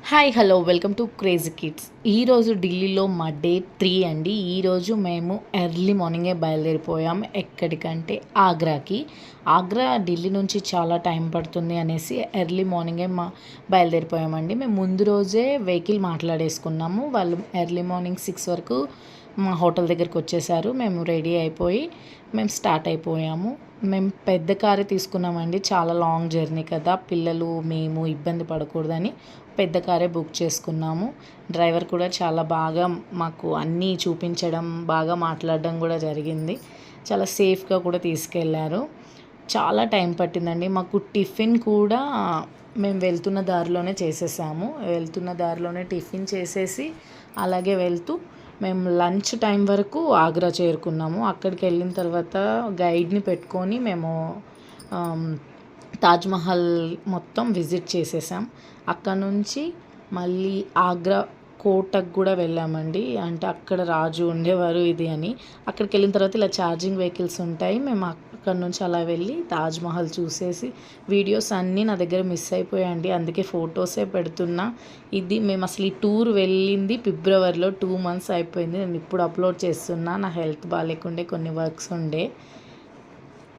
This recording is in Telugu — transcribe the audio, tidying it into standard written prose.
Hi hello welcome to crazy kids. ఈరోజు ఢిల్లీలో మా డే 3 అండి. ఈరోజు మేము ఎర్లీ మార్నింగే బయలుదేరిపోయాం. ఎక్కడికంటే ఆగ్రాకి. ఆగ్రా ఢిల్లీ నుంచి చాలా టైం పడుతుంది అనేసి ఎర్లీ మార్నింగే బయలుదేరిపోయామండి. మేము ముందు రోజే వెహికల్ మాట్లాడేసుకున్నాము. వాళ్ళు ఎర్లీ మార్నింగ్ 6 వరకు మా హోటల్ దగ్గరికి వచ్చేసారు. మేము రెడీ అయిపోయి మేము స్టార్ట్ అయిపోయాము. మేము పెద్ద కారే తీసుకున్నామండి. చాలా లాంగ్ జర్నీ కదా, పిల్లలు మేము ఇబ్బంది పడకూడదని పెద్ద కారే బుక్ చేసుకున్నాము. డ్రైవర్ కూడా చాలా బాగా మాకు అన్నీ చూపించడం, బాగా మాట్లాడడం కూడా జరిగింది. చాలా సేఫ్గా కూడా తీసుకెళ్లారు. చాలా టైం పట్టిందండి. మాకు టిఫిన్ కూడా మేము వెళ్తున్న దారిలోనే చేసేసాము. వెళ్తున్న దారిలోనే టిఫిన్ చేసేసి అలాగే వెళ్తూ మేము లంచ్ టైం వరకు ఆగ్రా చేరుకున్నాము. అక్కడికి వెళ్ళిన తర్వాత గైడ్ని పెట్టుకొని మేము తాజ్మహల్ మొత్తం విజిట్ చేసేసాం. అక్కడ నుంచి మళ్ళీ ఆగ్రా కోటకు కూడా వెళ్ళామండి. అంటే అక్కడ రాజు ఉండేవారు ఇది అని. అక్కడికి వెళ్ళిన తర్వాత ఇలా ఛార్జింగ్ వెహికల్స్ ఉంటాయి. మేము అక్కడ నుంచి అలా వెళ్ళి తాజ్మహల్ చూసేసి వీడియోస్ అన్నీ నా దగ్గర మిస్ అయిపోయాయండి. అందుకే ఫొటోసే పెడుతున్నా. ఇది మేము అసలు ఈ టూర్ వెళ్ళింది ఫిబ్రవరిలో. 2 months అయిపోయింది. నేను ఇప్పుడు అప్లోడ్ చేస్తున్నా. నా హెల్త్ బాగాలేకుండే కొన్ని వర్క్స్ ఉండే.